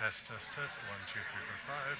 Test, test, test. 1, 2, 3, 4, 5.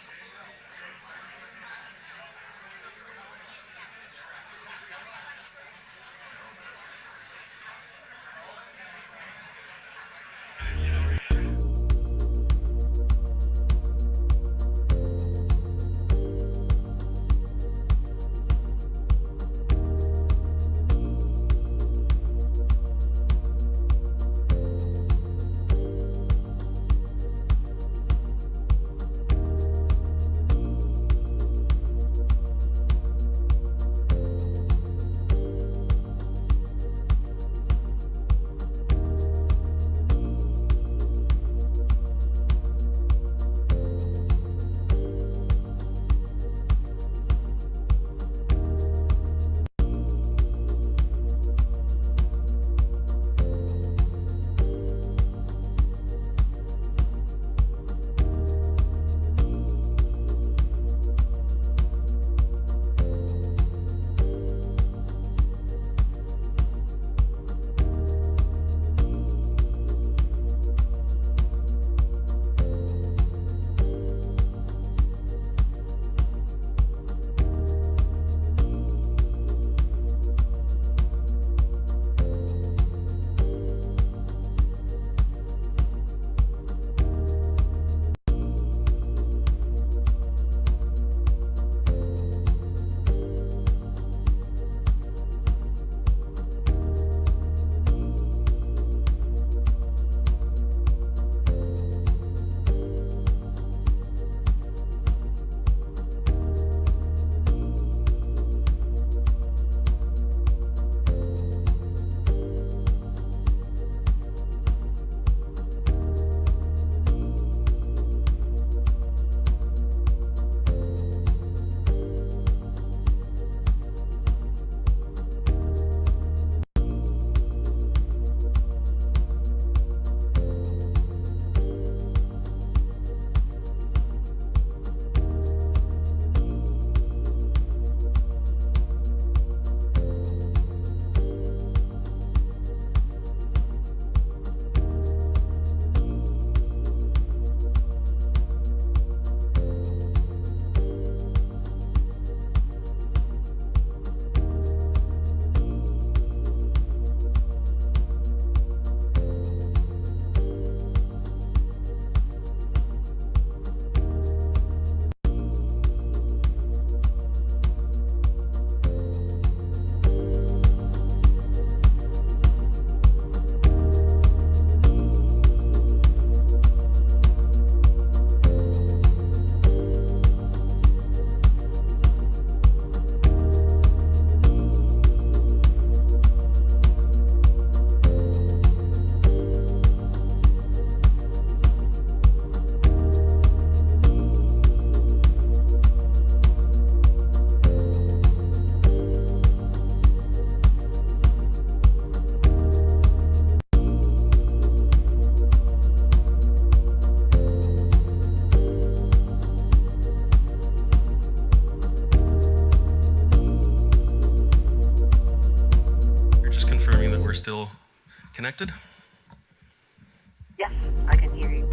Still connected? Yes, I can hear you.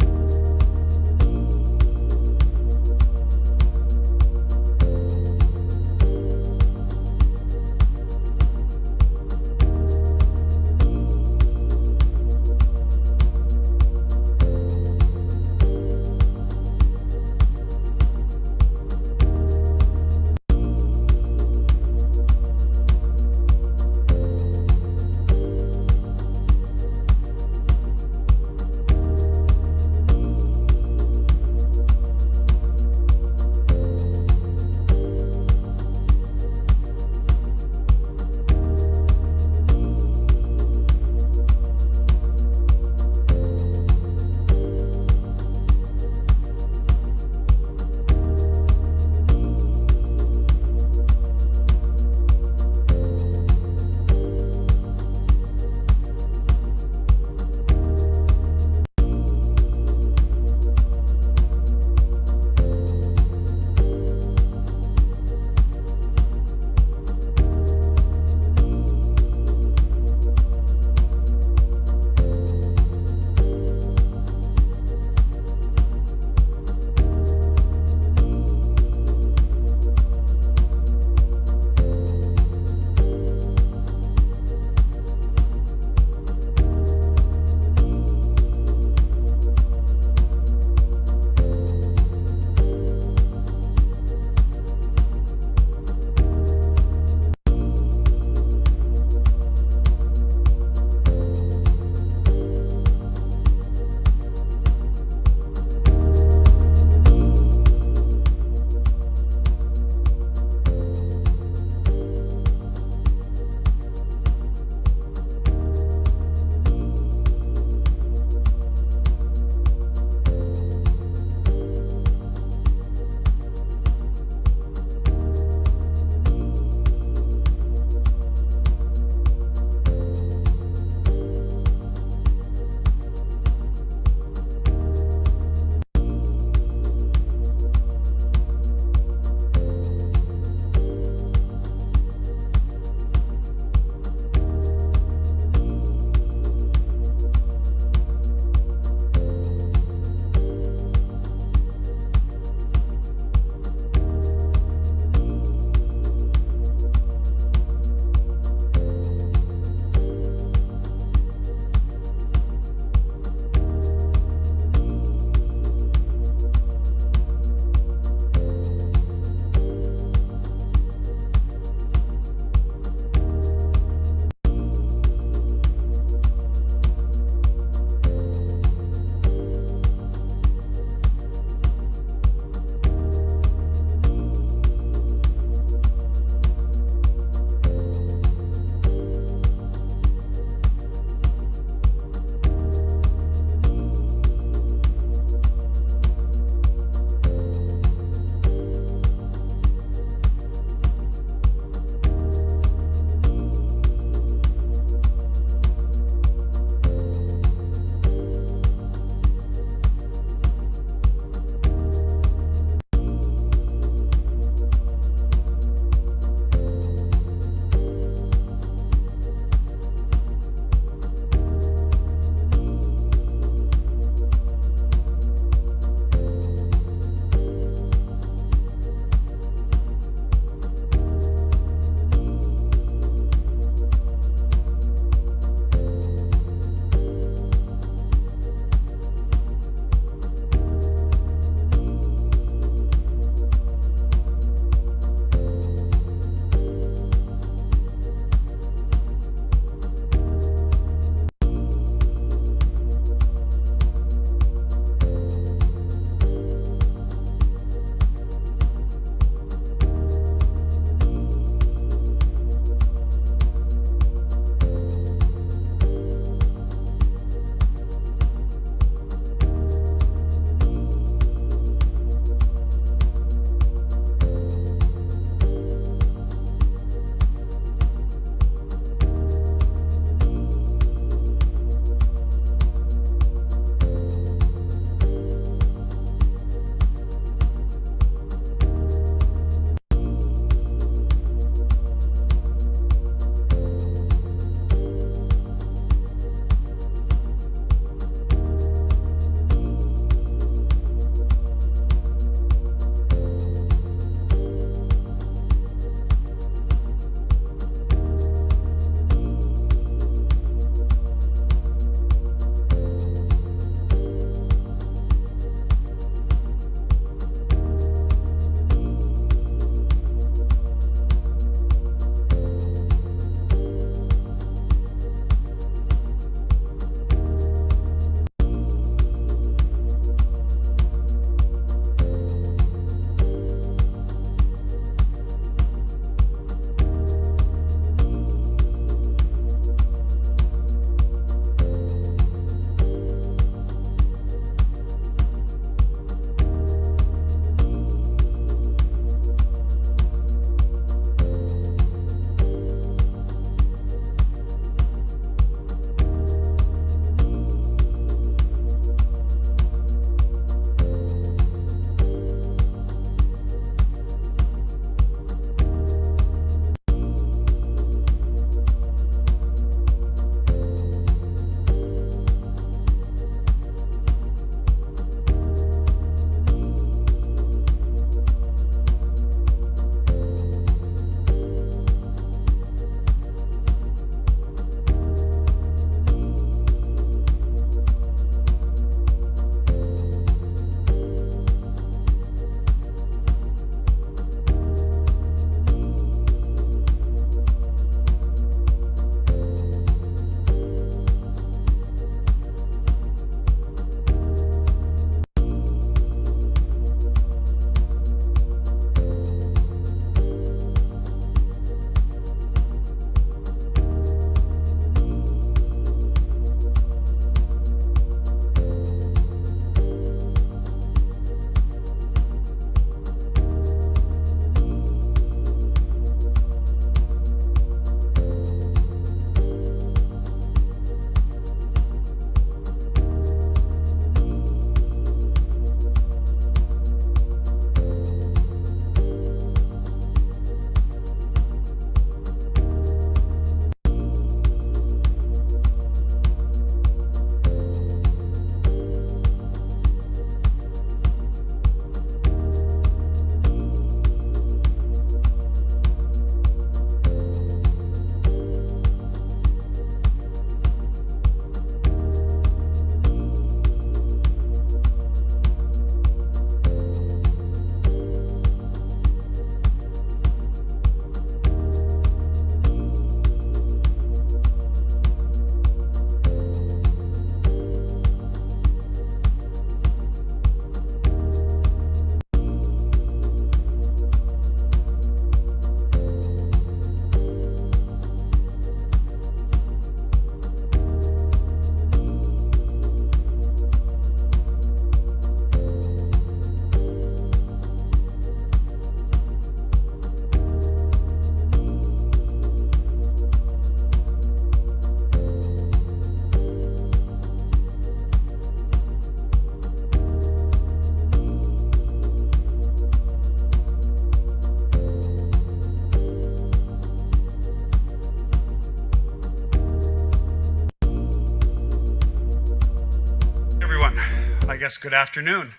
I guess good afternoon.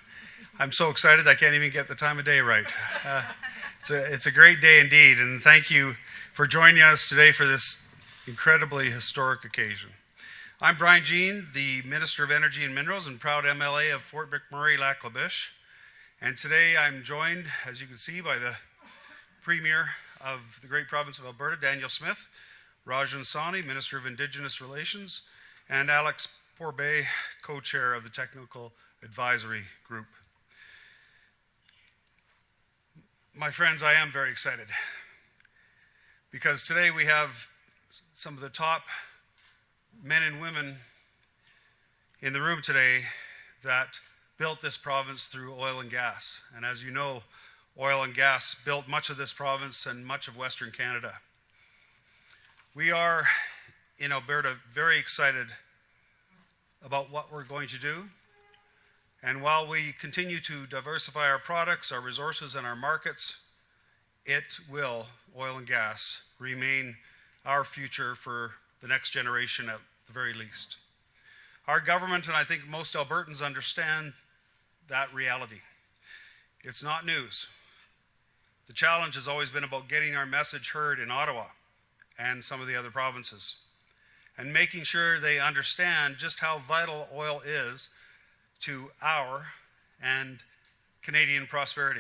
I'm so excited I can't even get the time of day right. It's a great day indeed, and thank you for joining us today for this incredibly historic occasion. I'm Brian Jean, the Minister of Energy and Minerals and proud MLA of Fort McMurray-Lac-La-Biche. And today I'm joined, as you can see, by the Premier of the great province of Alberta, Daniel Smith, Rajan Sawhney, Minister of Indigenous Relations, and Alex Pourbaix, co-chair of the Technical Advisory Group. My friends, I am very excited because today we have some of the top men and women in the room today that built this province through oil and gas. And as you know, oil and gas built much of this province and much of Western Canada. We are in Alberta very excited about what we're going to do. And while we continue to diversify our products, our resources, and our markets, oil and gas, remain our future for the next generation at the very least. Our government, and I think most Albertans, understand that reality. It's not news. The challenge has always been about getting our message heard in Ottawa and some of the other provinces, and making sure they understand just how vital oil is to our and Canadian prosperity.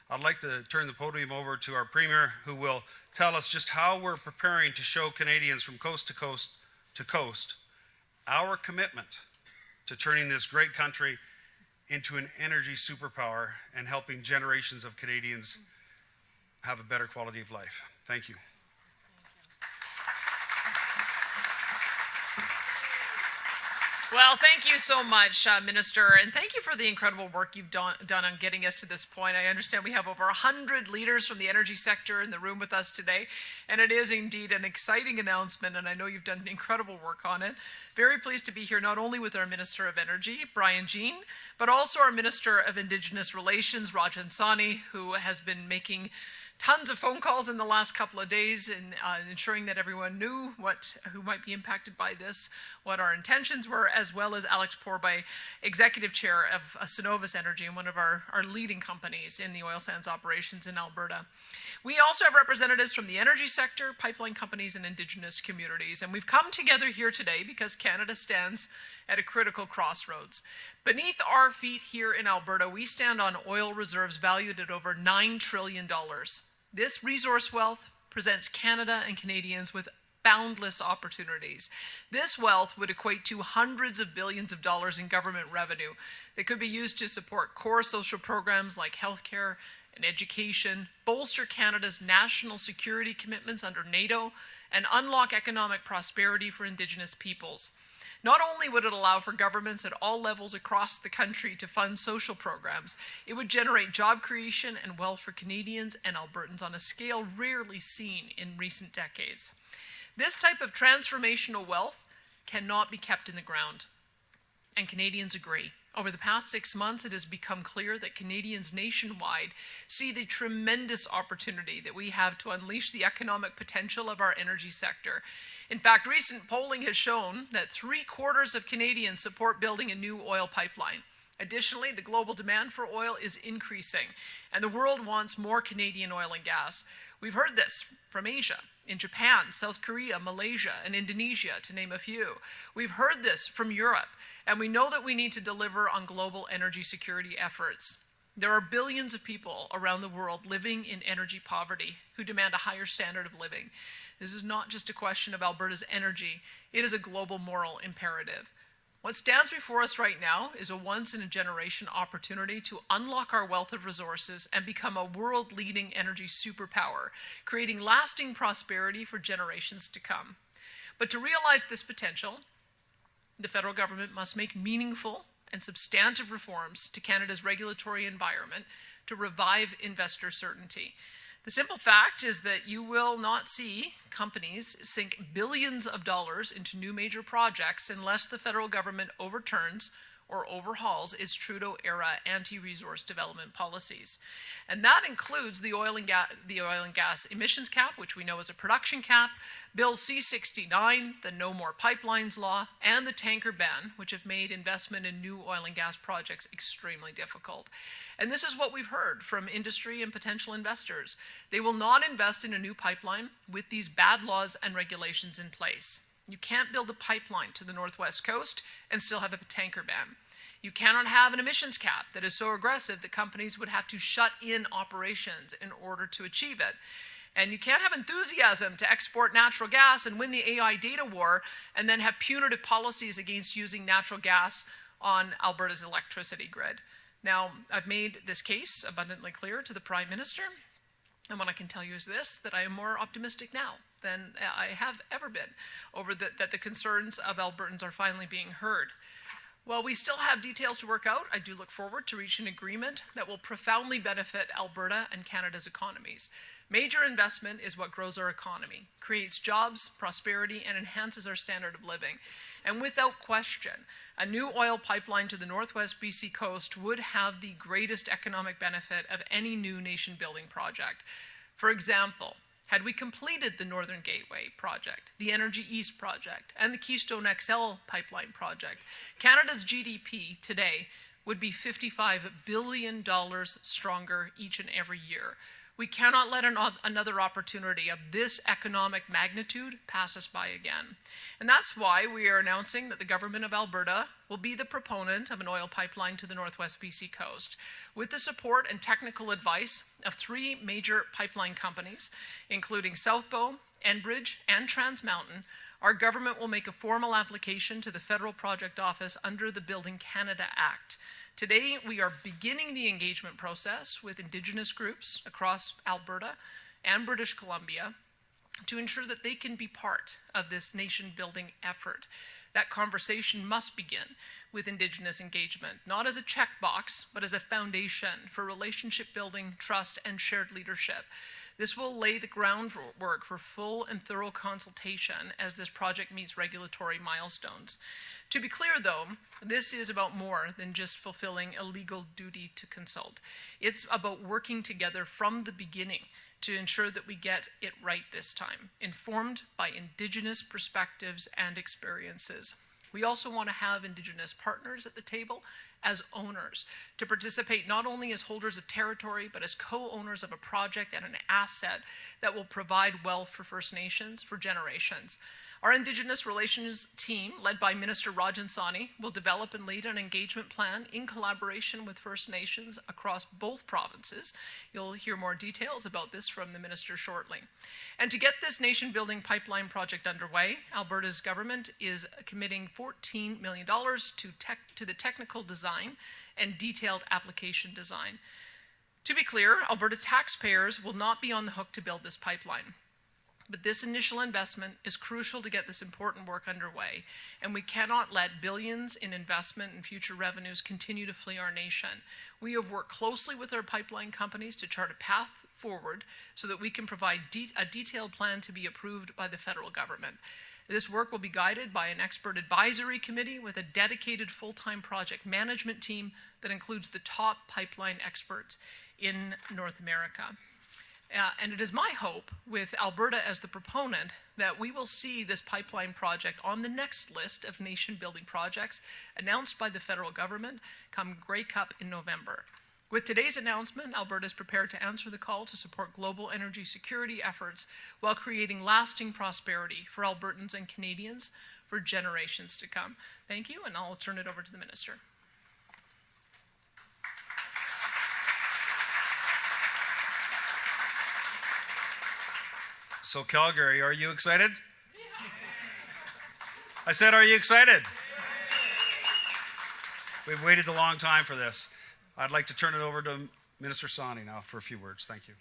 I'd like to turn the podium over to our Premier, who will tell us just how we're preparing to show Canadians from coast to coast our commitment to turning this great country into an energy superpower and helping generations of Canadians have a better quality of life. Thank you. Well, thank you so much, Minister, and thank you for the incredible work you've done on getting us to this point. I understand we have over 100 leaders from the energy sector in the room with us today, and it is indeed an exciting announcement, and I know you've done incredible work on it. Very pleased to be here not only with our Minister of Energy, Brian Jean, but also our Minister of Indigenous Relations, Rajan Sawhney, who has been making tons of phone calls in the last couple of days in ensuring that everyone knew who might be impacted by this, what our intentions were, as well as Alex Pourbaix, Executive Chair of Cenovus Energy, and one of our leading companies in the oil sands operations in Alberta. We also have representatives from the energy sector, pipeline companies, and Indigenous communities. And we've come together here today because Canada stands at a critical crossroads. Beneath our feet here in Alberta, we stand on oil reserves valued at over $9 trillion. This resource wealth presents Canada and Canadians with boundless opportunities. This wealth would equate to hundreds of billions of dollars in government revenue that could be used to support core social programs like healthcare and education, bolster Canada's national security commitments under NATO, and unlock economic prosperity for Indigenous peoples. Not only would it allow for governments at all levels across the country to fund social programs, it would generate job creation and wealth for Canadians and Albertans on a scale rarely seen in recent decades. This type of transformational wealth cannot be kept in the ground, and Canadians agree. Over the past 6 months, it has become clear that Canadians nationwide see the tremendous opportunity that we have to unleash the economic potential of our energy sector. In fact, recent polling has shown that 3/4 of Canadians support building a new oil pipeline. Additionally, the global demand for oil is increasing, and the world wants more Canadian oil and gas. We've heard this from Asia, in Japan, South Korea, Malaysia, and Indonesia, to name a few. We've heard this from Europe, and we know that we need to deliver on global energy security efforts. There are billions of people around the world living in energy poverty who demand a higher standard of living. This is not just a question of Alberta's energy, it is a global moral imperative. What stands before us right now is a once-in-a-generation opportunity to unlock our wealth of resources and become a world-leading energy superpower, creating lasting prosperity for generations to come. But to realize this potential, the federal government must make meaningful and substantive reforms to Canada's regulatory environment to revive investor certainty. The simple fact is that you will not see companies sink billions of dollars into new major projects unless the federal government overturns or overhauls its Trudeau-era anti-resource development policies. And that includes the oil and gas emissions cap, which we know is a production cap, Bill C-69, the No More Pipelines law, and the tanker ban, which have made investment in new oil and gas projects extremely difficult. And this is what we've heard from industry and potential investors. They will not invest in a new pipeline with these bad laws and regulations in place. You can't build a pipeline to the Northwest Coast and still have a tanker ban. You cannot have an emissions cap that is so aggressive that companies would have to shut in operations in order to achieve it. And you can't have enthusiasm to export natural gas and win the AI data war and then have punitive policies against using natural gas on Alberta's electricity grid. Now, I've made this case abundantly clear to the Prime Minister, and what I can tell you is this, that I am more optimistic now than I have ever been over that the concerns of Albertans are finally being heard. While we still have details to work out, I do look forward to reaching an agreement that will profoundly benefit Alberta and Canada's economies. Major investment is what grows our economy, creates jobs, prosperity, and enhances our standard of living. And without question, a new oil pipeline to the Northwest BC coast would have the greatest economic benefit of any new nation-building project. For example, had we completed the Northern Gateway project, the Energy East project, and the Keystone XL pipeline project, Canada's GDP today would be $55 billion stronger each and every year. We cannot let another opportunity of this economic magnitude pass us by again. And that's why we are announcing that the Government of Alberta will be the proponent of an oil pipeline to the Northwest BC coast, with the support and technical advice of 3 major pipeline companies, including Southbow, Enbridge, and Trans Mountain. Our government will make a formal application to the Federal Project Office under the Building Canada Act. Today, we are beginning the engagement process with Indigenous groups across Alberta and British Columbia to ensure that they can be part of this nation-building effort. That conversation must begin with Indigenous engagement, not as a checkbox, but as a foundation for relationship building, trust, and shared leadership. This will lay the groundwork for full and thorough consultation as this project meets regulatory milestones. To be clear, though, this is about more than just fulfilling a legal duty to consult. It's about working together from the beginning to ensure that we get it right this time, informed by Indigenous perspectives and experiences. We also want to have Indigenous partners at the table as owners to participate not only as holders of territory, but as co-owners of a project and an asset that will provide wealth for First Nations for generations. Our Indigenous Relations team, led by Minister Rajan Sawhney, will develop and lead an engagement plan in collaboration with First Nations across both provinces. You'll hear more details about this from the Minister shortly. And to get this nation-building pipeline project underway, Alberta's government is committing $14 million to the technical design and detailed application design. To be clear, Alberta taxpayers will not be on the hook to build this pipeline. But this initial investment is crucial to get this important work underway, and we cannot let billions in investment and future revenues continue to flee our nation. We have worked closely with our pipeline companies to chart a path forward so that we can provide a detailed plan to be approved by the federal government. This work will be guided by an expert advisory committee with a dedicated full-time project management team that includes the top pipeline experts in North America. And it is my hope, with Alberta as the proponent, that we will see this pipeline project on the next list of nation-building projects announced by the federal government come Grey Cup in November. With today's announcement, Alberta is prepared to answer the call to support global energy security efforts while creating lasting prosperity for Albertans and Canadians for generations to come. Thank you, and I'll turn it over to the Minister. So Calgary, are you excited? I said, are you excited? We've waited a long time for this. I'd like to turn it over to Minister Sawhney now for a few words. Thank you.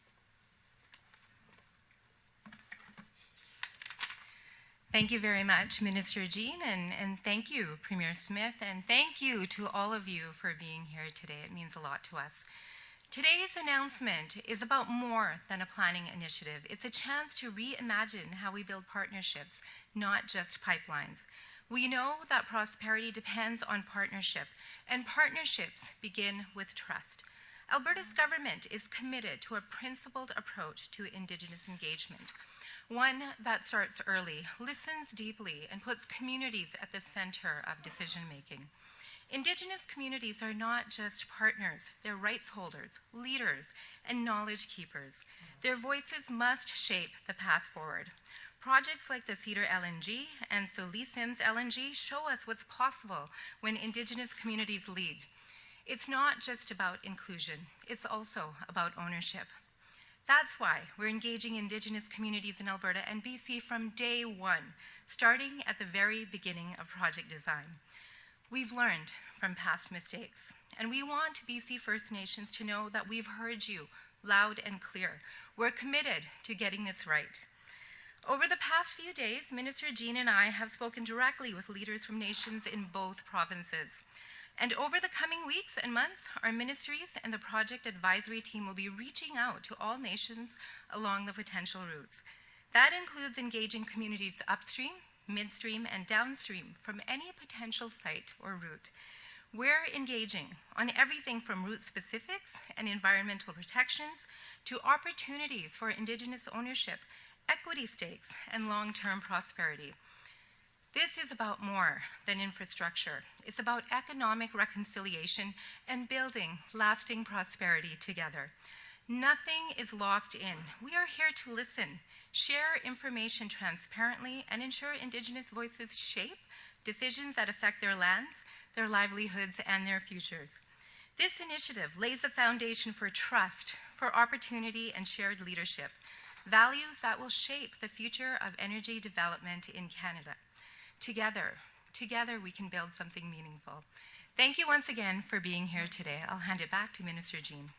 Thank you very much, Minister Jean, and thank you, Premier Smith, and thank you to all of you for being here today. It means a lot to us. Today's announcement is about more than a planning initiative. It's a chance to reimagine how we build partnerships, not just pipelines. We know that prosperity depends on partnership, and partnerships begin with trust. Alberta's government is committed to a principled approach to Indigenous engagement, one that starts early, listens deeply, and puts communities at the center of decision-making. Indigenous communities are not just partners, they're rights holders, leaders, and knowledge keepers. Their voices must shape the path forward. Projects like the Cedar LNG and Solis Sims LNG show us what's possible when Indigenous communities lead. It's not just about inclusion, it's also about ownership. That's why we're engaging Indigenous communities in Alberta and BC from day one, starting at the very beginning of project design. We've learned from past mistakes, and we want BC First Nations to know that we've heard you loud and clear. We're committed to getting this right. Over the past few days, Minister Jean and I have spoken directly with leaders from nations in both provinces. And over the coming weeks and months, our ministries and the project advisory team will be reaching out to all nations along the potential routes. That includes engaging communities upstream, midstream, and downstream from any potential site or route. We're engaging on everything from route specifics and environmental protections to opportunities for Indigenous ownership, equity stakes, and long-term prosperity. This is about more than infrastructure. It's about economic reconciliation and building lasting prosperity together. Nothing is locked in. We are here to listen, share information transparently, and ensure Indigenous voices shape decisions that affect their lands, their livelihoods, and their futures. This initiative lays a foundation for trust, for opportunity, and shared leadership, values that will shape the future of energy development in Canada. Together we can build something meaningful. Thank you once again for being here today. I'll hand it back to Minister Jean.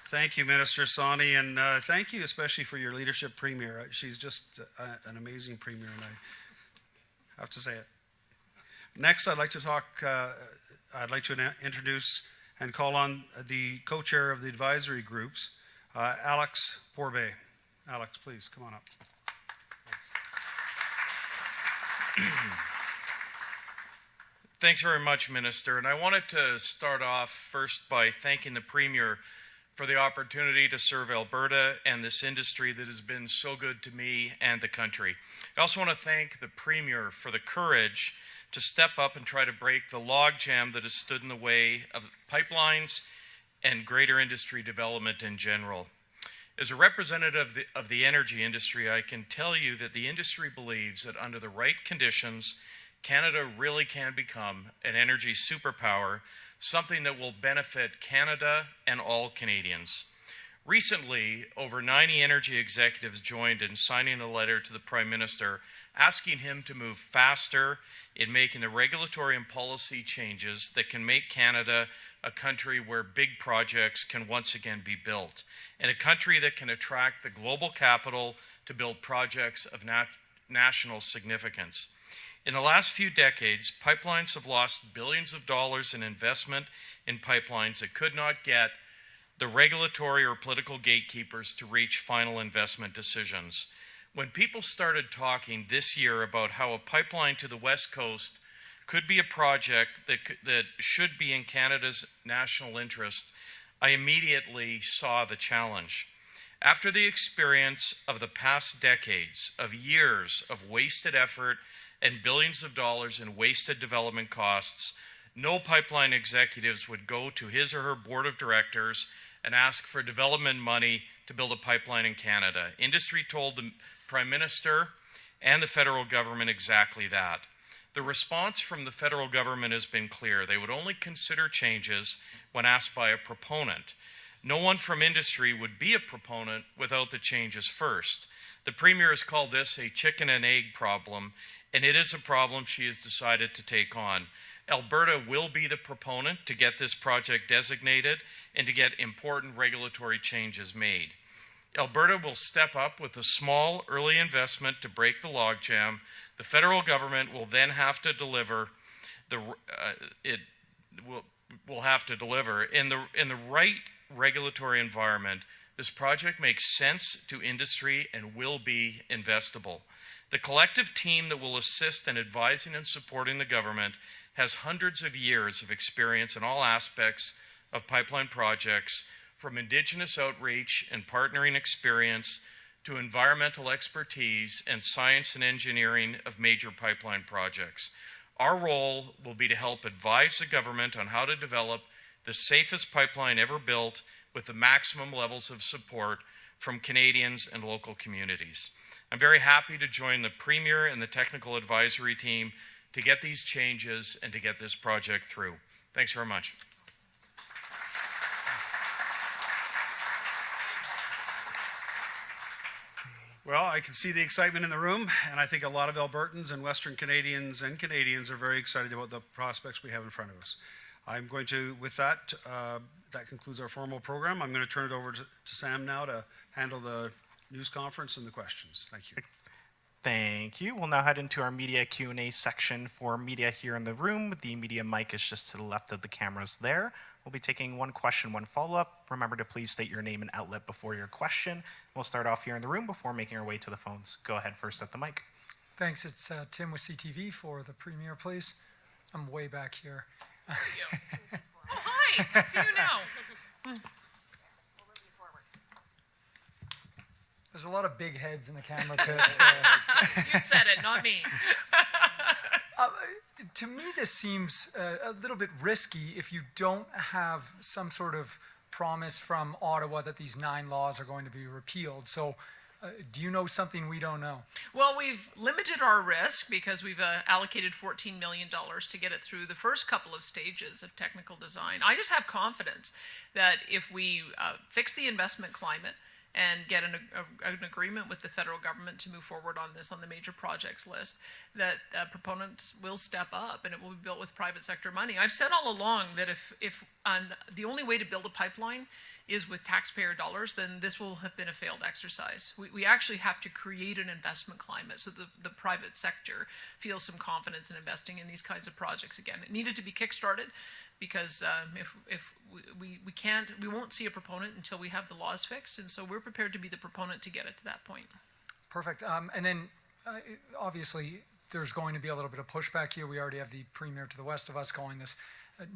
Thank you, Minister Sawney, and thank you especially for your leadership, Premier. She's just an amazing Premier, and I have to say it. Next, I'd like to introduce and call on the co-chair of the advisory groups, Alex Porbet. Alex, please, come on up. Thanks very much, Minister. And I wanted to start off first by thanking the Premier for the opportunity to serve Alberta and this industry that has been so good to me and the country. I also want to thank the Premier for the courage to step up and try to break the logjam that has stood in the way of pipelines and greater industry development in general. As a representative of the energy industry, I can tell you that the industry believes that under the right conditions, Canada really can become an energy superpower, something that will benefit Canada and all Canadians. Recently, over 90 energy executives joined in signing a letter to the Prime Minister asking him to move faster in making the regulatory and policy changes that can make Canada a country where big projects can once again be built, and a country that can attract the global capital to build projects of national significance. In the last few decades, pipelines have lost billions of dollars in investment in pipelines that could not get the regulatory or political gatekeepers to reach final investment decisions. When people started talking this year about how a pipeline to the West Coast could be a project that should be in Canada's national interest, I immediately saw the challenge. After the experience of the past decades of years of wasted effort and billions of dollars in wasted development costs, no pipeline executives would go to his or her board of directors and ask for development money to build a pipeline in Canada. Industry told the Prime Minister and the federal government exactly that. The response from the federal government has been clear. They would only consider changes when asked by a proponent. No one from industry would be a proponent without the changes first. The Premier has called this a chicken and egg problem, and it is a problem she has decided to take on. Alberta will be the proponent to get this project designated and to get important regulatory changes made. Alberta will step up with a small early investment to break the logjam. The federal government will then have to deliver will have to deliver in the right regulatory environment. This project makes sense to industry and will be investable. The collective team that will assist in advising and supporting the government has hundreds of years of experience in all aspects of pipeline projects, from Indigenous outreach and partnering experience to environmental expertise and science and engineering of major pipeline projects. Our role will be to help advise the government on how to develop the safest pipeline ever built with the maximum levels of support from Canadians and local communities. I'm very happy to join the Premier and the technical advisory team to get these changes and to get this project through. Thanks very much. Well, I can see the excitement in the room, and I think a lot of Albertans and Western Canadians and Canadians are very excited about the prospects we have in front of us. I'm going to, with that, that concludes our formal program. I'm going to turn it over to Sam now to handle the news conference and the questions. Thank you. Thank you. We'll now head into our media Q&A section for media here in the room. The media mic is just to the left of the cameras there. We'll be taking one question, one follow-up. Remember to please state your name and outlet before your question. We'll start off here in the room before making our way to the phones. Go ahead first at the mic. Thanks. It's Tim with CTV for the Premier, please. I'm way back here. Oh, hi. I see you now. There's a lot of big heads in the camera pits. You said it, not me. To me, this seems a little bit risky if you don't have some sort of promise from Ottawa that these 9 laws are going to be repealed. So do you know something we don't know? Well, we've limited our risk because we've allocated $14 million to get it through the first couple of stages of technical design. I just have confidence that if we fix the investment climate and get an agreement with the federal government to move forward on this on the major projects list, that proponents will step up and it will be built with private sector money. I've said all along that if the only way to build a pipeline is with taxpayer dollars, then this will have been a failed exercise. We actually have to create an investment climate so the private sector feels some confidence in investing in these kinds of projects again. It needed to be kickstarted because if we won't see a proponent until we have the laws fixed, and so we're prepared to be the proponent to get it to that point. Perfect. And then obviously there's going to be a little bit of pushback here. We already have the Premier to the west of us calling this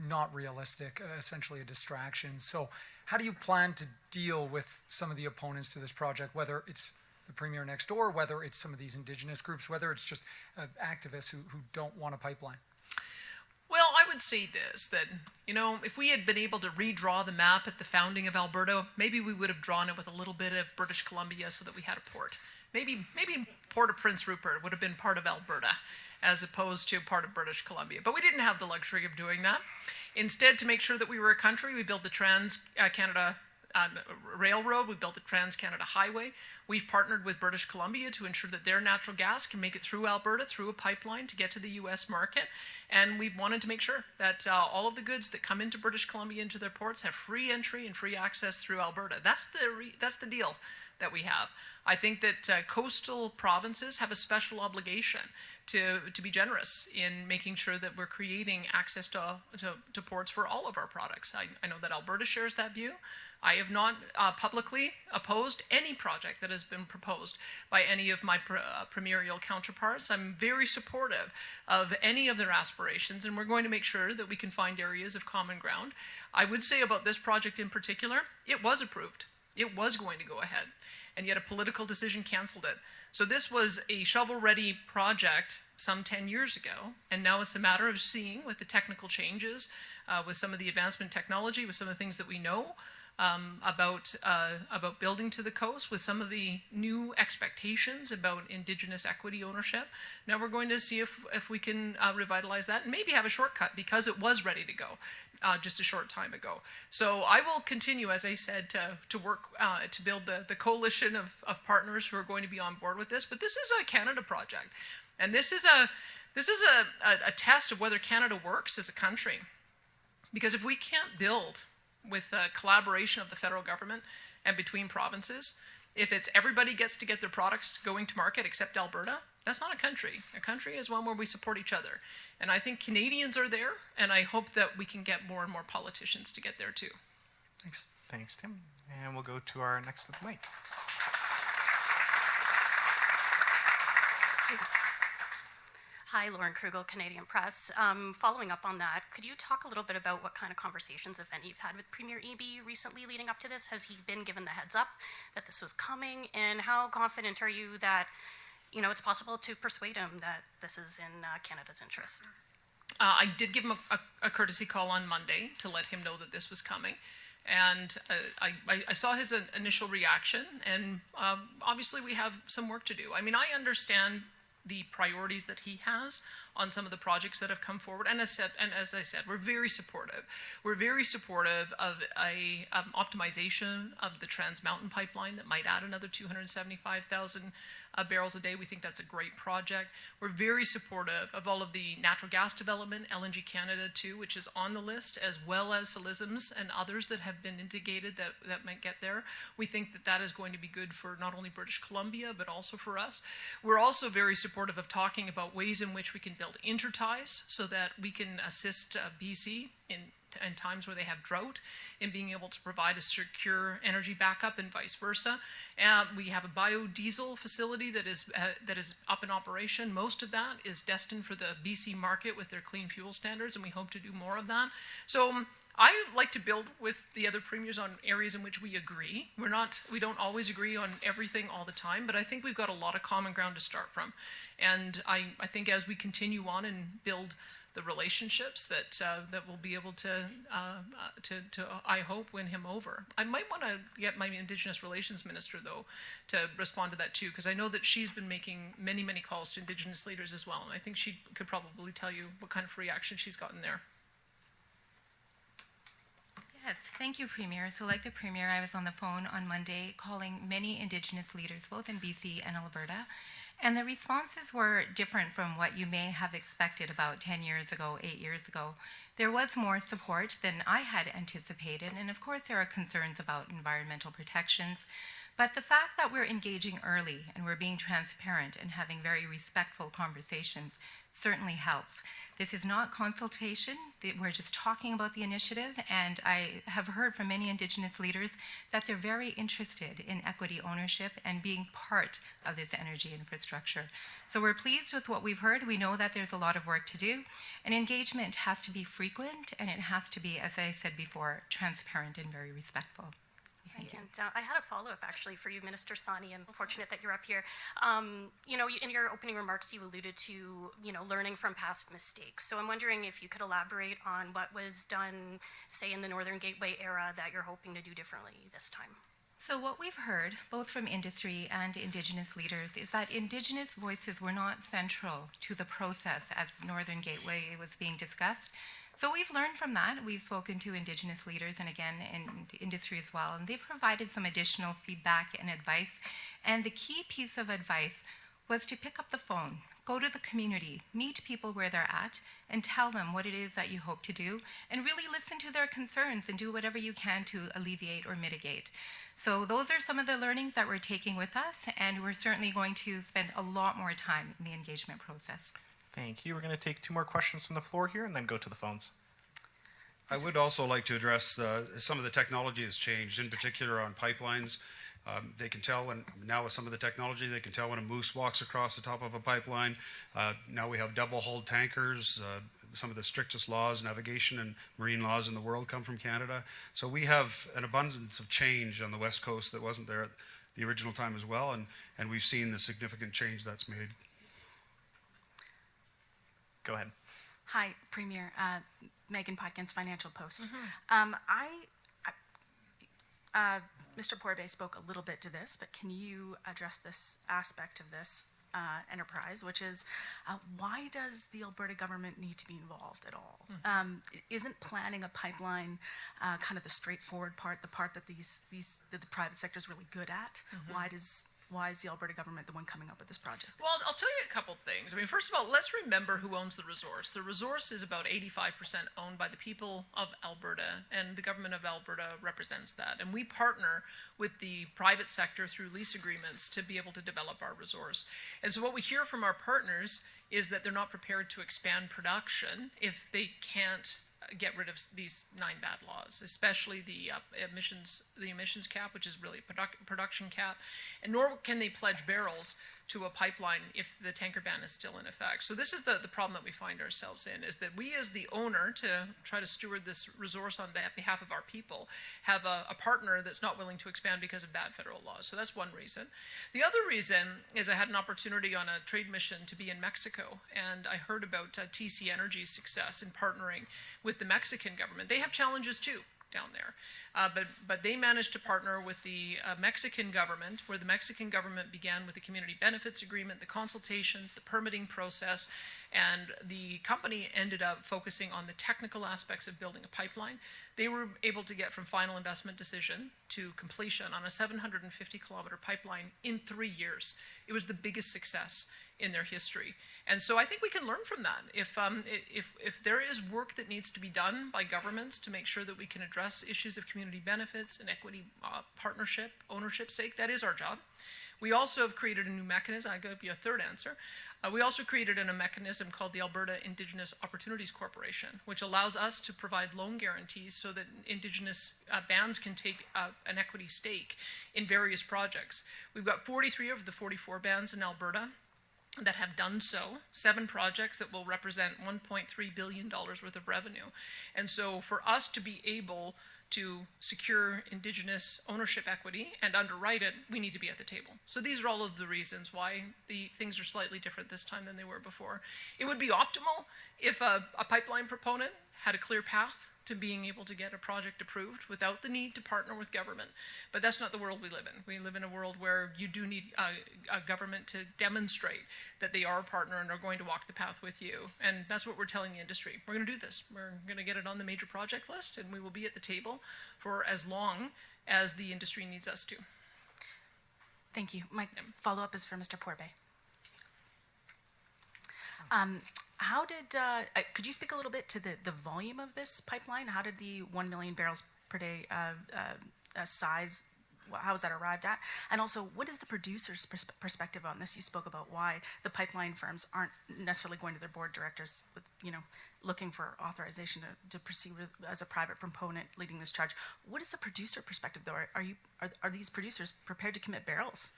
not realistic, essentially a distraction. So how do you plan to deal with some of the opponents to this project, whether it's the Premier next door, whether it's some of these Indigenous groups, whether it's just activists who don't want a pipeline? Well, I would say this, that, if we had been able to redraw the map at the founding of Alberta, maybe we would have drawn it with a little bit of British Columbia so that we had a port. Maybe Port of Prince Rupert would have been part of Alberta as opposed to part of British Columbia. But we didn't have the luxury of doing that. Instead, to make sure that we were a country, we built the Trans-Canada Railroad, we built the Trans-Canada Highway. We've partnered with British Columbia to ensure that their natural gas can make it through Alberta, through a pipeline to get to the U.S. market. And we've wanted to make sure that all of the goods that come into British Columbia, into their ports, have free entry and free access through Alberta. That's the deal that we have. I think that coastal provinces have a special obligation to be generous in making sure that we're creating access to ports for all of our products. I know that Alberta shares that view. I have not publicly opposed any project that has been proposed by any of my premierial counterparts. I'm very supportive of any of their aspirations, and we're going to make sure that we can find areas of common ground. I would say about this project in particular, it was approved. It was going to go ahead, and yet a political decision canceled it. So this was a shovel-ready project some 10 years ago, and now it's a matter of seeing with the technical changes, with some of the advancement technology, with some of the things that we know, about building to the coast, with some of the new expectations about Indigenous equity ownership. Now we're going to see if we can revitalize that and maybe have a shortcut because it was ready to go just a short time ago. So I will continue, as I said, to work to build the coalition of partners who are going to be on board with this. But this is a Canada project, and this is a test of whether Canada works as a country. Because if we can't build with collaboration of the federal government and between provinces, if it's everybody gets to get their products going to market except Alberta, that's not a country. A country is one where we support each other. And I think Canadians are there, and I hope that we can get more and more politicians to get there too. Thanks. Thanks, Tim. And we'll go to our next at the mic. Hi, Lauren Krugel, Canadian Press. Following up on that, could you talk a little bit about what kind of conversations, if any, you've had with Premier Eby recently leading up to this? Has he been given the heads up that this was coming? And how confident are you that, it's possible to persuade him that this is in Canada's interest? I did give him a courtesy call on Monday to let him know that this was coming. And I saw his initial reaction, and obviously we have some work to do. I mean, I understand the priorities that he has on some of the projects that have come forward. And as I said, we're very supportive. We're very supportive of a optimization of the Trans Mountain pipeline that might add another 275,000 barrels a day. We think that's a great project. We're very supportive of all of the natural gas development, LNG Canada too, which is on the list, as well as Silisms and others that have been indicated that might get there. We think that that is going to be good for not only British Columbia, but also for us. We're also very supportive of talking about ways in which we can build interties so that we can assist BC in times where they have drought, in being able to provide a secure energy backup and vice versa. We have a biodiesel facility that is up in operation. Most of that is destined for the BC market with their clean fuel standards, and we hope to do more of that. So I like to build with the other premiers on areas in which we agree. We don't always agree on everything all the time, but I think we've got a lot of common ground to start from. And I think as we continue on and build the relationships that will be able to I hope, win him over. I might want to get my Indigenous Relations Minister, though, to respond to that too, because I know that she's been making many, many calls to Indigenous leaders as well, and I think she could probably tell you what kind of reaction she's gotten there. Yes, thank you, Premier. So like the Premier, I was on the phone on Monday calling many Indigenous leaders, both in BC and Alberta, and the responses were different from what you may have expected about 10 years ago, 8 years ago. There was more support than I had anticipated, and of course there are concerns about environmental protections, but the fact that we're engaging early and we're being transparent and having very respectful conversations certainly helps. This is not consultation. We're just talking about the initiative, and I have heard from many Indigenous leaders that they're very interested in equity ownership and being part of this energy infrastructure. So we're pleased with what we've heard. We know that there's a lot of work to do, and engagement has to be frequent, and it has to be, as I said before, transparent and very respectful. Thank you. And I had a follow-up actually for you, Minister Sani. I'm fortunate that you're up here. In your opening remarks, you alluded to, learning from past mistakes. So I'm wondering if you could elaborate on what was done, say, in the Northern Gateway era that you're hoping to do differently this time. So what we've heard, both from industry and Indigenous leaders, is that Indigenous voices were not central to the process as Northern Gateway was being discussed. So we've learned from that. We've spoken to Indigenous leaders and again in industry as well, and they've provided some additional feedback and advice. And the key piece of advice was to pick up the phone, go to the community, meet people where they're at, and tell them what it is that you hope to do, and really listen to their concerns and do whatever you can to alleviate or mitigate. So those are some of the learnings that we're taking with us, and we're certainly going to spend a lot more time in the engagement process. Thank you. We're going to take 2 more questions from the floor here and then go to the phones. I would also like to address some of the technology has changed, in particular on pipelines. They can tell now with some of the technology, they can tell when a moose walks across the top of a pipeline. Now we have double-hulled tankers. Some of the strictest laws, navigation and marine laws in the world come from Canada. So we have an abundance of change on the West Coast that wasn't there at the original time as well, and we've seen the significant change that's made. Go ahead. Hi, Premier. Megan Podkins, Financial Post. Mr. Porbet spoke a little bit to this, but can you address this aspect of this enterprise, which is why does the Alberta government need to be involved at all? Isn't planning a pipeline kind of the straightforward part, the part that the private sector is really good at? Why is the Alberta government the one coming up with this project? Well, I'll tell you a couple things. I mean, first of all, let's remember who owns the resource. The resource is about 85% owned by the people of Alberta, and the government of Alberta represents that. And we partner with the private sector through lease agreements to be able to develop our resource. And so what we hear from our partners is that they're not prepared to expand production if they can't get rid of these 9 bad laws, especially the emissions cap, which is really a production cap, and nor can they pledge barrels to a pipeline if the tanker ban is still in effect. So this is the problem that we find ourselves in, is that we as the owner, to try to steward this resource on behalf of our people, have a partner that's not willing to expand because of bad federal laws. So that's one reason. The other reason is I had an opportunity on a trade mission to be in Mexico, and I heard about TC Energy's success in partnering with the Mexican government. They have challenges too down there. But they managed to partner with the Mexican government, where the Mexican government began with the community benefits agreement, the consultation, the permitting process, and the company ended up focusing on the technical aspects of building a pipeline. They were able to get from final investment decision to completion on a 750-kilometer pipeline in 3 years. It was the biggest success in their history. And so I think we can learn from that. If there is work that needs to be done by governments to make sure that we can address issues of community benefits and equity, partnership, ownership stake, that is our job. We also have created a new mechanism. I'll give you a third answer. We also created a mechanism called the Alberta Indigenous Opportunities Corporation, which allows us to provide loan guarantees so that Indigenous bands can take an equity stake in various projects. We've got 43 of the 44 bands in Alberta that have done so, 7 projects that will represent $1.3 billion worth of revenue. And so for us to be able to secure Indigenous ownership equity and underwrite it, we need to be at the table. So these are all of the reasons why the things are slightly different this time than they were before. It would be optimal if a pipeline proponent had a clear path to being able to get a project approved without the need to partner with government. But that's not the world we live in. We live in a world where you do need a government to demonstrate that they are a partner and are going to walk the path with you. And that's what we're telling the industry. We're going to do this. We're going to get it on the major project list, and we will be at the table for as long as the industry needs us to. Thank you. My follow-up is for Mr. Porbay. How did, could you speak a little bit to the volume of this pipeline? How did the 1 million barrels per day size, how was that arrived at? And also, what is the producer's perspective on this? You spoke about why the pipeline firms aren't necessarily going to their board directors with, looking for authorization to proceed with, as a private proponent leading this charge. What is the producer perspective, though? Are these producers prepared to commit barrels?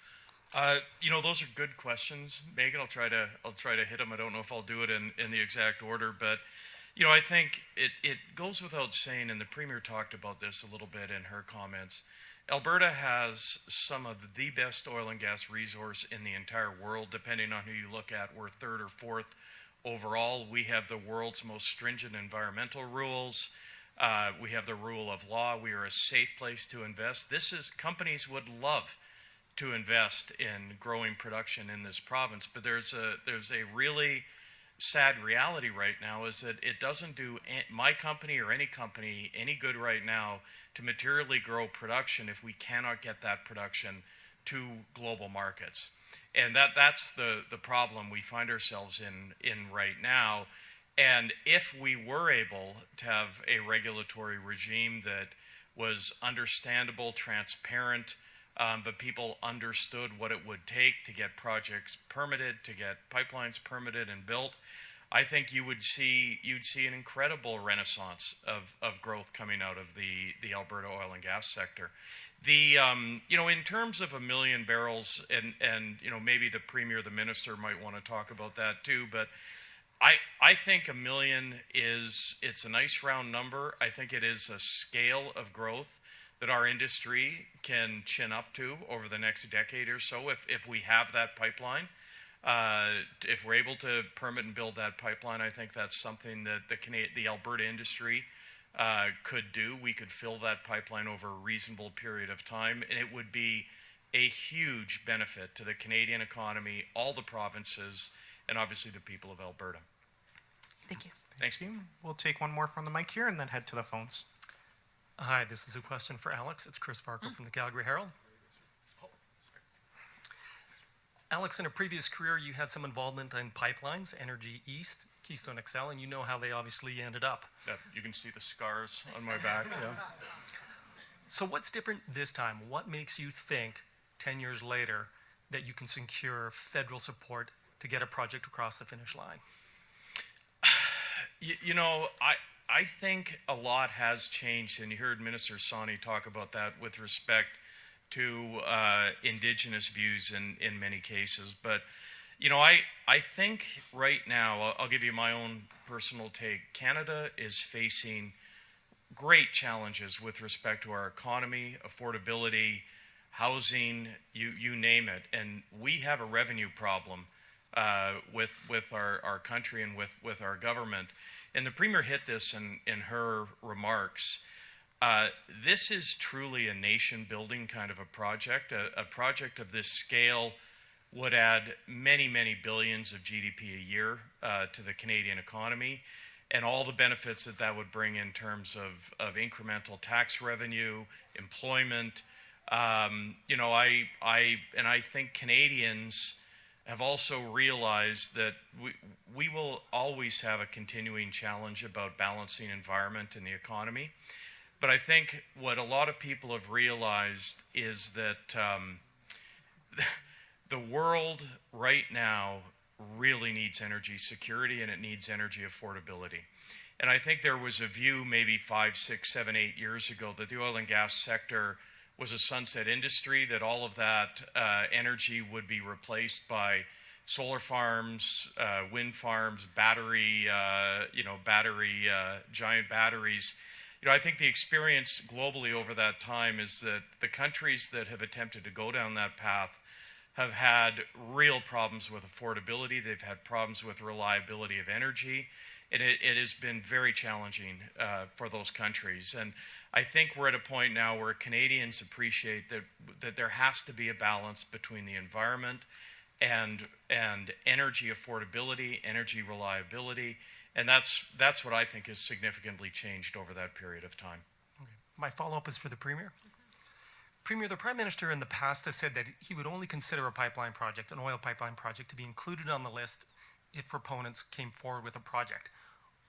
Those are good questions, Megan. I'll try to hit them. I don't know if I'll do it in the exact order, but I think it goes without saying, and the Premier talked about this a little bit in her comments. Alberta has some of the best oil and gas resource in the entire world. Depending on who you look at, we're 3rd or 4th overall. We have the world's most stringent environmental rules. We have the rule of law. We are a safe place to invest. Companies would love to invest in growing production in this province, but there's a really sad reality right now, is that it doesn't do my company or any company any good right now to materially grow production if we cannot get that production to global markets. And that's the problem we find ourselves in right now. And if we were able to have a regulatory regime that was understandable, transparent, but people understood what it would take to get projects permitted, to get pipelines permitted and built, I think you'd see an incredible renaissance of growth coming out of the Alberta oil and gas sector. In terms of 1 million barrels, and maybe the Premier, the Minister might want to talk about that too, but I think 1 million it's a nice round number. I think it is a scale of growth that our industry can chin up to over the next decade or so if we have that pipeline. If we're able to permit and build that pipeline, I think that's something that the Alberta industry could do. We could fill that pipeline over a reasonable period of time, and it would be a huge benefit to the Canadian economy, all the provinces, and obviously the people of Alberta. Thank you. Thanks. We'll take one more from the mic here and then head to the phones. Hi, this is a question for Alex. It's Chris Farkle from the Calgary Herald. Alex, in a previous career, you had some involvement in pipelines, Energy East, Keystone XL, and you know how they obviously ended up. Yeah, you can see the scars on my back. Yeah. So what's different this time? What makes you think, 10 years later, that you can secure federal support to get a project across the finish line? I think a lot has changed, and you heard Minister Sani talk about that with respect to Indigenous views in many cases. But, you know, I think right now, I'll give you my own personal take. Canada is facing great challenges with respect to our economy, affordability, housing, you name it. And we have a revenue problem with our country and with our government. And the Premier hit this in her remarks. This is truly a nation-building kind of a project. A project of this scale would add many, many billions of GDP a year to the Canadian economy, and all the benefits that would bring in terms of incremental tax revenue, employment. You know, I think Canadians have also realized that we will always have a continuing challenge about balancing environment and the economy. But I think what a lot of people have realized is that the world right now really needs energy security, and it needs energy affordability. And I think there was a view maybe 5, 6, 7, 8 years ago that the oil and gas sector was a sunset industry, that all of that energy would be replaced by solar farms, wind farms, giant batteries. You know, I think the experience globally over that time is that the countries that have attempted to go down that path have had real problems with affordability. They've had problems with reliability of energy. And it has been very challenging for those countries. And I think we're at a point now where Canadians appreciate that there has to be a balance between the environment and energy affordability, energy reliability. And that's what I think has significantly changed over that period of time. Okay. My follow-up is for the Premier. Premier, the Prime Minister in the past has said that he would only consider a pipeline project, an oil pipeline project, to be included on the list if proponents came forward with a project.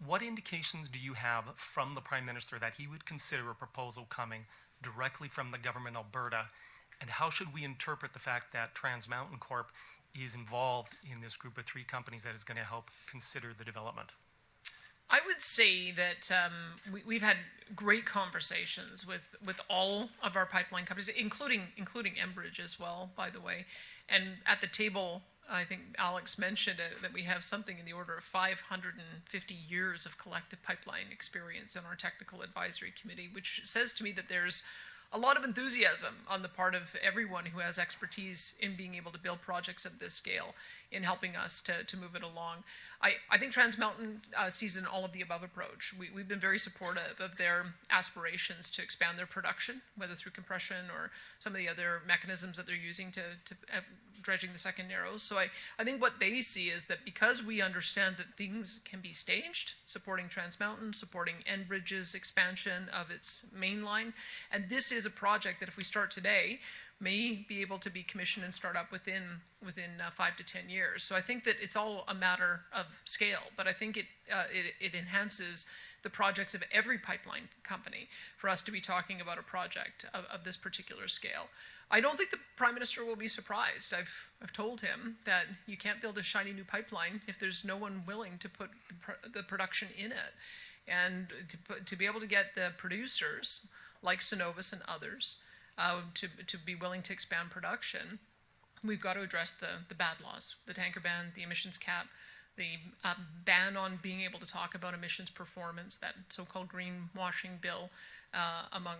What indications do you have from the Prime Minister that he would consider a proposal coming directly from the government of Alberta? And how should we interpret the fact that Trans Mountain Corp is involved in this group of 3 companies that is going to help consider the development? I would say that we've had great conversations with all of our pipeline companies, including Enbridge as well, by the way. And at the table, I think Alex mentioned that we have something in the order of 550 years of collective pipeline experience in our technical advisory committee, which says to me that there's a lot of enthusiasm on the part of everyone who has expertise in being able to build projects of this scale in helping us to move it along. I think Trans Mountain sees an all-of-the-above approach. We've been very supportive of their aspirations to expand their production, whether through compression or some of the other mechanisms that they're using to dredging the second narrows. So I think what they see is that because we understand that things can be staged, supporting Trans Mountain, supporting Enbridge's expansion of its main line, and this is a project that if we start today, may be able to be commissioned and start up within 5 to 10 years. So I think that it's all a matter of scale, but I think it enhances the projects of every pipeline company for us to be talking about a project of this particular scale. I don't think the Prime Minister will be surprised. I've told him that you can't build a shiny new pipeline if there's no one willing to put the production in it. And to be able to get the producers like Cenovus and others to be willing to expand production, we've got to address the bad laws, the tanker ban, the emissions cap, the ban on being able to talk about emissions performance, that so-called greenwashing bill, among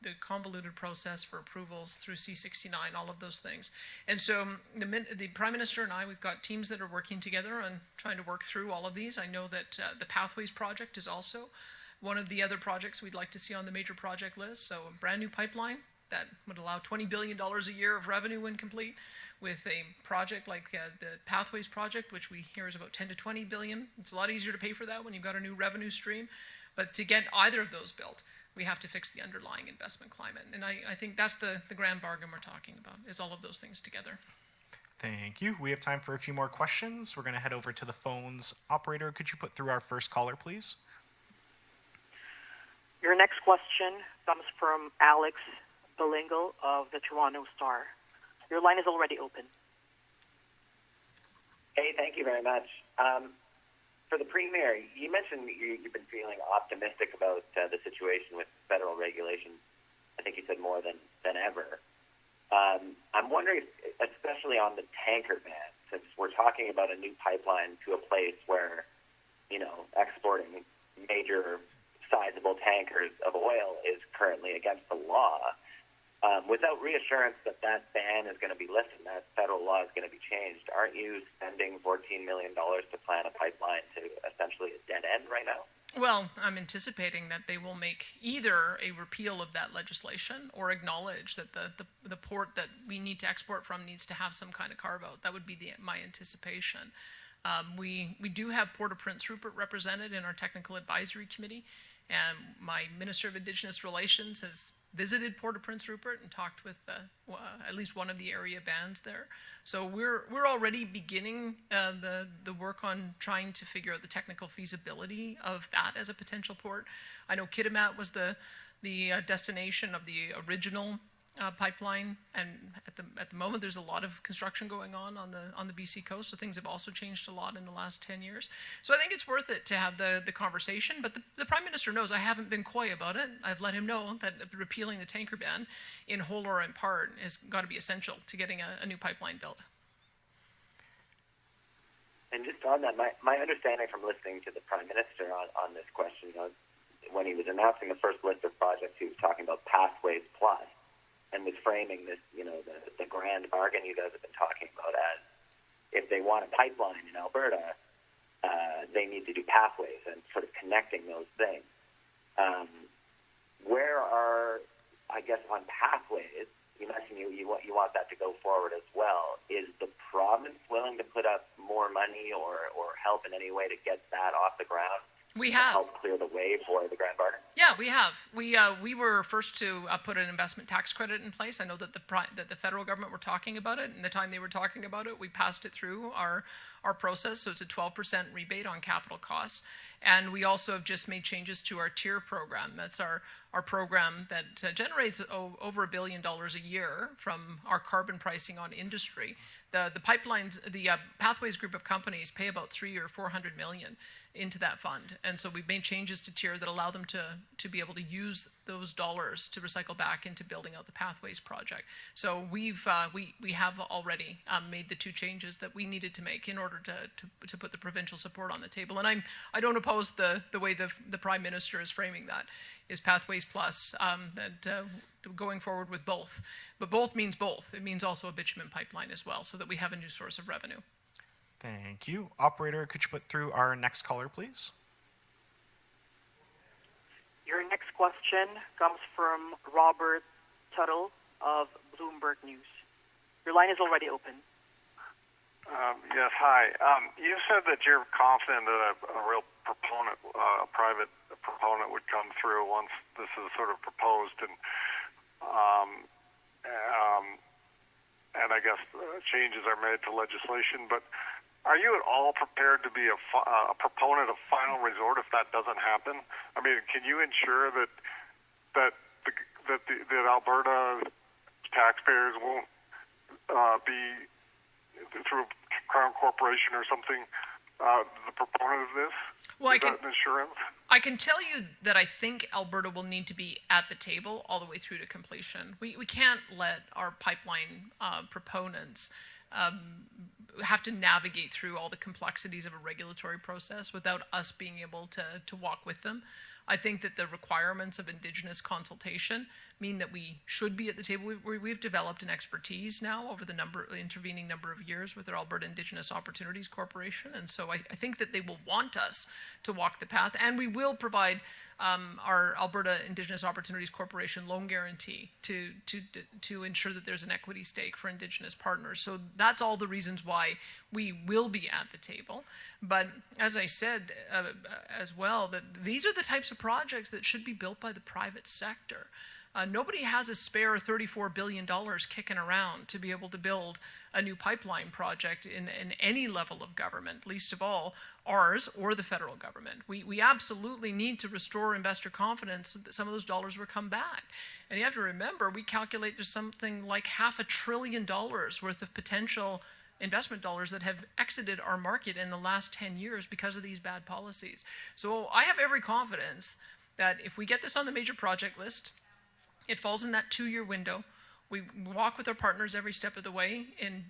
the convoluted process for approvals through C69, all of those things. And so the Prime Minister and I, we've got teams that are working together on trying to work through all of these. I know that the Pathways project is also one of the other projects we'd like to see on the major project list. So a brand new pipeline that would allow $20 billion a year of revenue when complete, with a project like the Pathways project, which we hear is about 10 to 20 billion. It's a lot easier to pay for that when you've got a new revenue stream. But to get either of those built, we have to fix the underlying investment climate. And I think that's the grand bargain we're talking about, is all of those things together. Thank you. We have time for a few more questions. We're going to head over to the phones. Operator, could you put through our first caller, please? Your next question comes from Alex Bilingual of the Toronto Star. Your line is already open. Hey, thank you very much. for the Premier, you mentioned you've been feeling optimistic about the situation with federal regulation. I think you said more than ever. I'm wondering, especially on the tanker ban, since we're talking about a new pipeline to a place where, exporting major sizable tankers of oil is currently against the law. Without reassurance that ban is going to be lifted and that federal law is going to be changed, aren't you spending $14 million to plan a pipeline to essentially a dead end right now? Well, I'm anticipating that they will make either a repeal of that legislation or acknowledge that the port that we need to export from needs to have some kind of carve-out. That would be my anticipation. We do have Port-au-Prince Rupert represented in our technical advisory committee, and my Minister of Indigenous Relations has visited Port-au-Prince Rupert and talked with at least one of the area bands there. So we're already beginning the work on trying to figure out the technical feasibility of that as a potential port. I know Kitimat was the destination of the original pipeline, and at the moment there's a lot of construction going on the BC coast, so things have also changed a lot in the last 10 years. So I think it's worth it to have the conversation, but the Prime Minister knows I haven't been coy about it. I've let him know that repealing the tanker ban in whole or in part has got to be essential to getting a new pipeline built. And just on that, my understanding from listening to the Prime Minister on this question, when he was announcing the first list of projects, he was talking about Pathways Plus, and was framing this, the grand bargain you guys have been talking about as, if they want a pipeline in Alberta, they need to do pathways and sort of connecting those things. Where are, I guess, on pathways, you mentioned you want that to go forward as well. Is the province willing to put up more money or help in any way to get that off the ground? We have. Help clear the way for the grand bargain? Yeah, we have. We were first to put an investment tax credit in place. I know that the federal government were talking about it, and the time they were talking about it, we passed it through our process. So it's a 12% rebate on capital costs. And we also have just made changes to our tier program. That's our program that generates over $1 billion a year from our carbon pricing on industry. The pipelines, the Pathways group of companies pay about $300 or $400 million into that fund, and so we've made changes to tier that allow them to be able to use those dollars to recycle back into building out the Pathways project. So we have already made the two changes that we needed to make in order to put the provincial support on the table. And I don't oppose the way the Prime Minister is framing that, is Pathways Plus, that going forward with both. But both means both. It means also a bitumen pipeline as well, so that we have a new source of revenue. Thank you. Operator, could you put through our next caller, please? Your next question comes from Robert Tuttle of Bloomberg News. Your line is already open. Yes, hi. You said that you're confident that a real proponent, a private proponent would come through once this is sort of proposed, and I guess changes are made to legislation. But are you at all prepared to be a proponent of final resort if that doesn't happen? I mean, can you ensure that Alberta taxpayers won't be, through Crown Corporation or something, the proponent of this? Well, Is that an assurance? I can tell you that I think Alberta will need to be at the table all the way through to completion. We can't let our pipeline proponents have to navigate through all the complexities of a regulatory process without us being able to walk with them. I think that the requirements of Indigenous consultation mean that we should be at the table. We've developed an expertise now over the intervening number of years with our Alberta Indigenous Opportunities Corporation, and so I think that they will want us to walk the path, and we will provide our Alberta Indigenous Opportunities Corporation loan guarantee to ensure that there's an equity stake for Indigenous partners. So that's all the reasons why we will be at the table. But as I said as well, that these are the types of projects that should be built by the private sector. Nobody has a spare $34 billion kicking around to be able to build a new pipeline project in any level of government, least of all ours or the federal government. We absolutely need to restore investor confidence so that some of those dollars will come back. And you have to remember, we calculate there's something like $500 billion worth of potential investment dollars that have exited our market in the last 10 years because of these bad policies. So I have every confidence that if we get this on the major project list, it falls in that 2-year window. We walk with our partners every step of the way and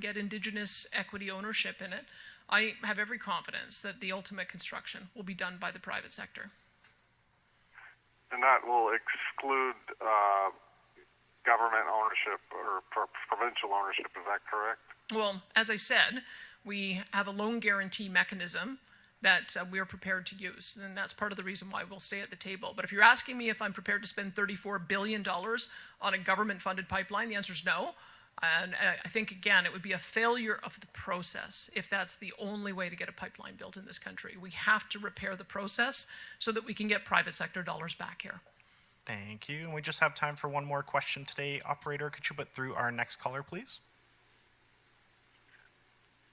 get Indigenous equity ownership in it. I have every confidence that the ultimate construction will be done by the private sector. And that will exclude government ownership or provincial ownership, is that correct? Well, as I said, we have a loan guarantee mechanism that we are prepared to use, and that's part of the reason why we'll stay at the table. But if you're asking me if I'm prepared to spend $34 billion on a government-funded pipeline, the answer is no. And I think, again, it would be a failure of the process if that's the only way to get a pipeline built in this country. We have to repair the process so that we can get private sector dollars back here. Thank you. And we just have time for one more question today. Operator, could you put through our next caller, please?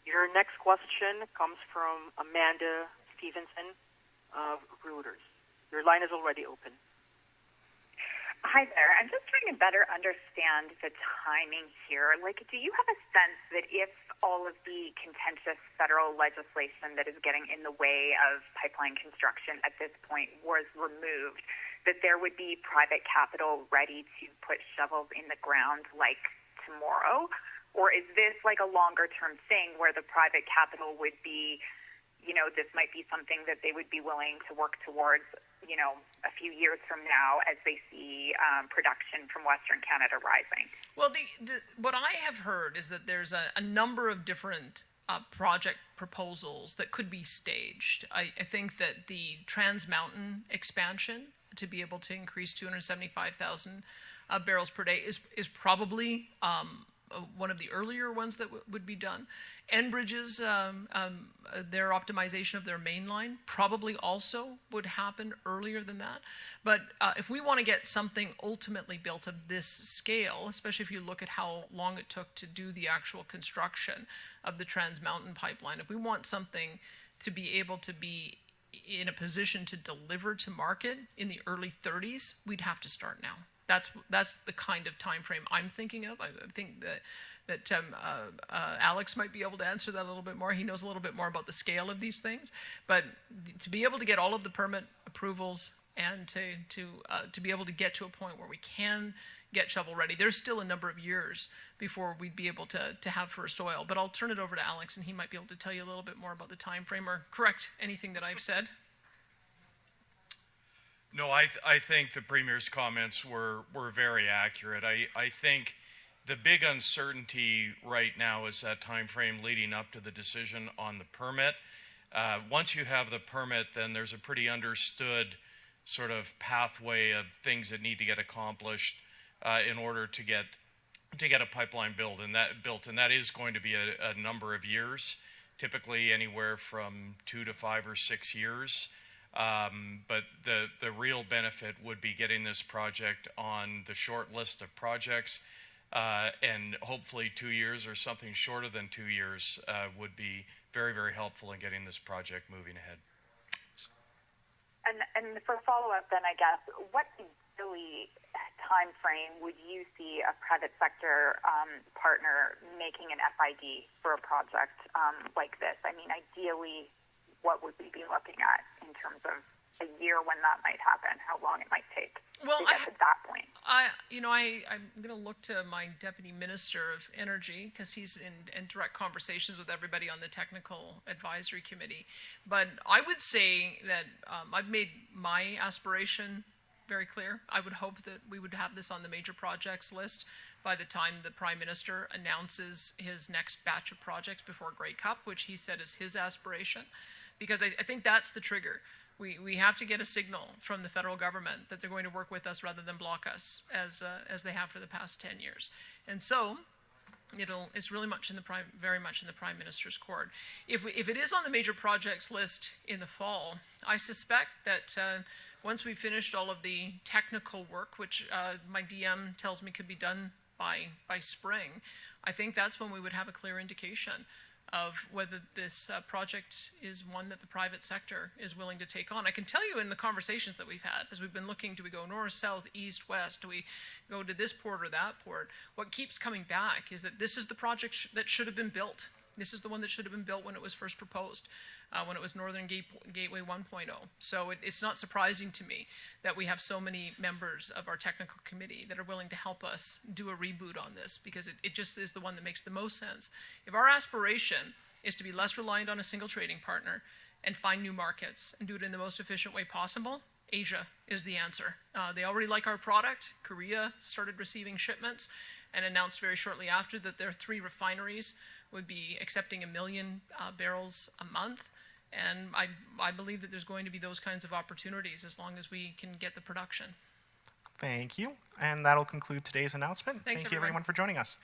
Your next question comes from Amanda Stevenson of Reuters. Your line is already open. Hi there. I'm just trying to better understand the timing here. Like, do you have a sense that if all of the contentious federal legislation that is getting in the way of pipeline construction at this point was removed, that there would be private capital ready to put shovels in the ground like tomorrow? Or is this like a longer-term thing where the private capital would be, you know, this might be something that they would be willing to work towards, you know, a few years from now as they see production from Western Canada rising? Well, what I have heard is that there's a number of different project proposals that could be staged. I think that the Trans Mountain expansion to be able to increase 275,000 barrels per day is probably one of the earlier ones that would be done. Enbridge's, their optimization of their main line probably also would happen earlier than that. But if we want to get something ultimately built of this scale, especially if you look at how long it took to do the actual construction of the Trans Mountain pipeline, if we want something to be able to be in a position to deliver to market in the early 30s, we'd have to start now. That's the kind of time frame I'm thinking of. I think that Alex might be able to answer that a little bit more. He knows a little bit more about the scale of these things. But to be able to get all of the permit approvals and to be able to get to a point where we can get shovel ready, there's still a number of years before we'd be able to have first oil. But I'll turn it over to Alex, and he might be able to tell you a little bit more about the time frame or correct anything that I've said. No, I think the Premier's comments were very accurate. I think the big uncertainty right now is that time frame leading up to the decision on the permit. Once you have the permit, then there's a pretty understood sort of pathway of things that need to get accomplished in order to get a pipeline built, and that is going to be a number of years, typically anywhere from 2 to 5 or 6 years. But the real benefit would be getting this project on the short list of projects, and hopefully 2 years or something shorter than 2 years would be very, very helpful in getting this project moving ahead. And for follow-up then, I guess, what ideally time frame would you see a private sector partner making an FID for a project like this? I mean, ideally, what would we be looking at in terms of a year when that might happen, how long it might take to get to that point? I'm going to look to my Deputy Minister of Energy because he's in direct conversations with everybody on the Technical Advisory Committee. But I would say that I've made my aspiration very clear. I would hope that we would have this on the major projects list by the time the Prime Minister announces his next batch of projects before Grey Cup, which he said is his aspiration. Because I think that's the trigger. We have to get a signal from the federal government that they're going to work with us rather than block us, as they have for the past 10 years. And so it's really very much in the Prime Minister's court. If it is on the major projects list in the fall, I suspect that once we've finished all of the technical work, which my DM tells me could be done by spring, I think that's when we would have a clear indication of whether this project is one that the private sector is willing to take on. I can tell you in the conversations that we've had, as we've been looking, do we go north, south, east, west, do we go to this port or that port, what keeps coming back is that this is the project that should have been built. This is the one that should have been built when it was first proposed, when it was Northern Gateway 1.0. So it's not surprising to me that we have so many members of our technical committee that are willing to help us do a reboot on this, because it just is the one that makes the most sense. If our aspiration is to be less reliant on a single trading partner and find new markets and do it in the most efficient way possible, Asia is the answer. They already like our product. Korea started receiving shipments and announced very shortly after that their 3 refineries would be accepting 1 million barrels a month. And I believe that there's going to be those kinds of opportunities as long as we can get the production. Thank you. And that'll conclude today's announcement. Thanks, Thank you, everyone, for joining us.